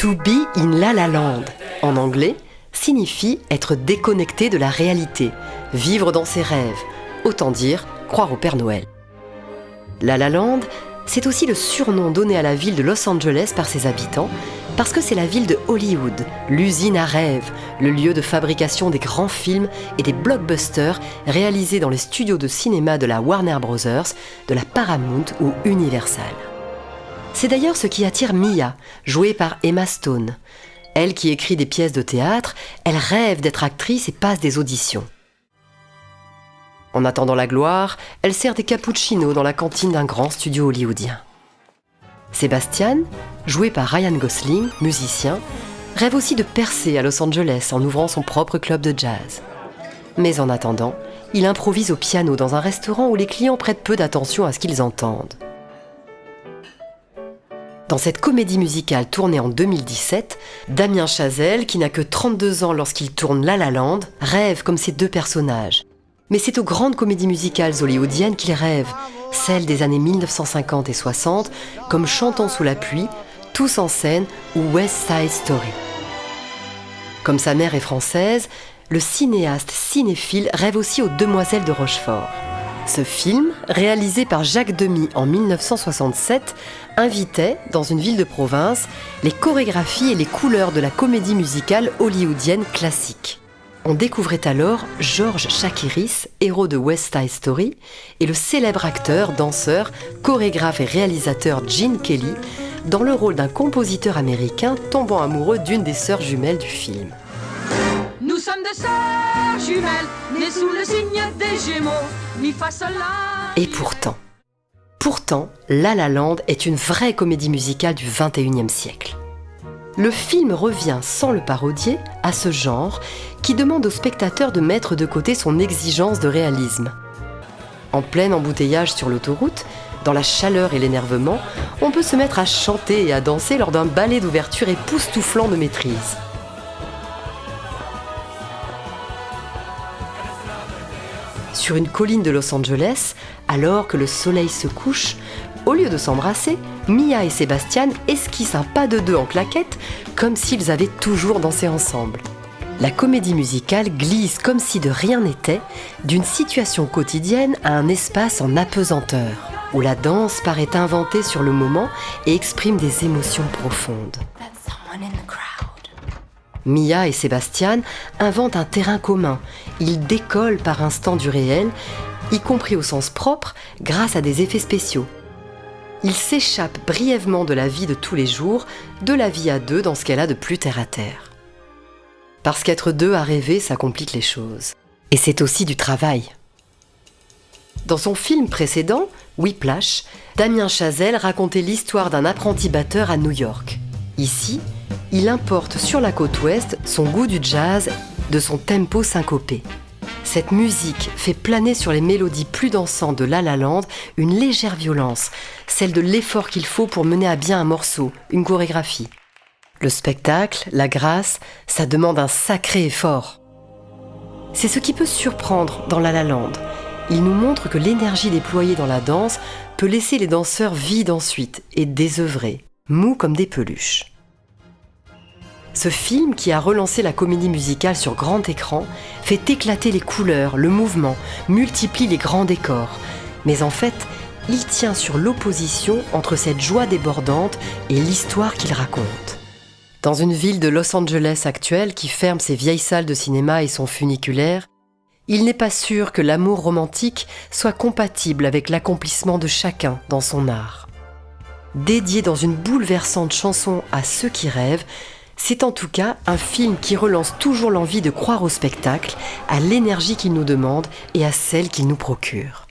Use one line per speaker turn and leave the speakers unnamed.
To be in La La Land, en anglais, signifie être déconnecté de la réalité, vivre dans ses rêves, autant dire croire au Père Noël. La La Land, c'est aussi le surnom donné à la ville de Los Angeles par ses habitants, parce que c'est la ville de Hollywood, l'usine à rêves, le lieu de fabrication des grands films et des blockbusters réalisés dans les studios de cinéma de la Warner Bros., de la Paramount ou Universal. C'est d'ailleurs ce qui attire Mia, jouée par Emma Stone. Elle qui écrit des pièces de théâtre, elle rêve d'être actrice et passe des auditions. En attendant la gloire, elle sert des cappuccinos dans la cantine d'un grand studio hollywoodien. Sébastien, joué par Ryan Gosling, musicien, rêve aussi de percer à Los Angeles en ouvrant son propre club de jazz. Mais en attendant, il improvise au piano dans un restaurant où les clients prêtent peu d'attention à ce qu'ils entendent. Dans cette comédie musicale tournée en 2017, Damien Chazelle, qui n'a que 32 ans lorsqu'il tourne La La Land, rêve comme ces deux personnages. Mais c'est aux grandes comédies musicales hollywoodiennes qu'il rêve, celles des années 1950 et 60, comme Chantons sous la pluie, Tous en scène ou West Side Story. Comme sa mère est française, le cinéaste cinéphile rêve aussi aux Demoiselles de Rochefort. Ce film, réalisé par Jacques Demy en 1967, invitait, dans une ville de province, les chorégraphies et les couleurs de la comédie musicale hollywoodienne classique. On découvrait alors George Chakiris, héros de West Side Story, et le célèbre acteur, danseur, chorégraphe et réalisateur Gene Kelly, dans le rôle d'un compositeur américain tombant amoureux d'une des sœurs jumelles du film.
Nous sommes deux sœurs jumelles, nées sous le signe des Gémeaux, mi fa sol la.
Et pourtant, La La Land est une vraie comédie musicale du XXIe siècle. Le film revient, sans le parodier, à ce genre qui demande au spectateur de mettre de côté son exigence de réalisme. En plein embouteillage sur l'autoroute, dans la chaleur et l'énervement, on peut se mettre à chanter et à danser lors d'un ballet d'ouverture époustouflant de maîtrise. Sur une colline de Los Angeles, alors que le soleil se couche, au lieu de s'embrasser, Mia et Sébastien esquissent un pas de deux en claquettes, comme s'ils avaient toujours dansé ensemble. La comédie musicale glisse comme si de rien n'était, d'une situation quotidienne à un espace en apesanteur, où la danse paraît inventée sur le moment et exprime des émotions profondes. Mia et Sébastien inventent un terrain commun. Ils décollent par instant du réel, y compris au sens propre, grâce à des effets spéciaux. Ils s'échappent brièvement de la vie de tous les jours, de la vie à deux dans ce qu'elle a de plus terre à terre. Parce qu'être deux à rêver, ça complique les choses. Et c'est aussi du travail. Dans son film précédent, Whiplash, Damien Chazelle racontait l'histoire d'un apprenti batteur à New York. Ici, il importe sur la côte ouest son goût du jazz, de son tempo syncopé. Cette musique fait planer sur les mélodies plus dansantes de La La Land une légère violence, celle de l'effort qu'il faut pour mener à bien un morceau, une chorégraphie. Le spectacle, la grâce, ça demande un sacré effort. C'est ce qui peut surprendre dans La La Land. Il nous montre que l'énergie déployée dans la danse peut laisser les danseurs vides ensuite et désœuvrés, mous comme des peluches. Ce film, qui a relancé la comédie musicale sur grand écran, fait éclater les couleurs, le mouvement, multiplie les grands décors. Mais en fait, il tient sur l'opposition entre cette joie débordante et l'histoire qu'il raconte. Dans une ville de Los Angeles actuelle qui ferme ses vieilles salles de cinéma et son funiculaire, il n'est pas sûr que l'amour romantique soit compatible avec l'accomplissement de chacun dans son art. Dédié dans une bouleversante chanson à ceux qui rêvent, c'est en tout cas un film qui relance toujours l'envie de croire au spectacle, à l'énergie qu'il nous demande et à celle qu'il nous procure.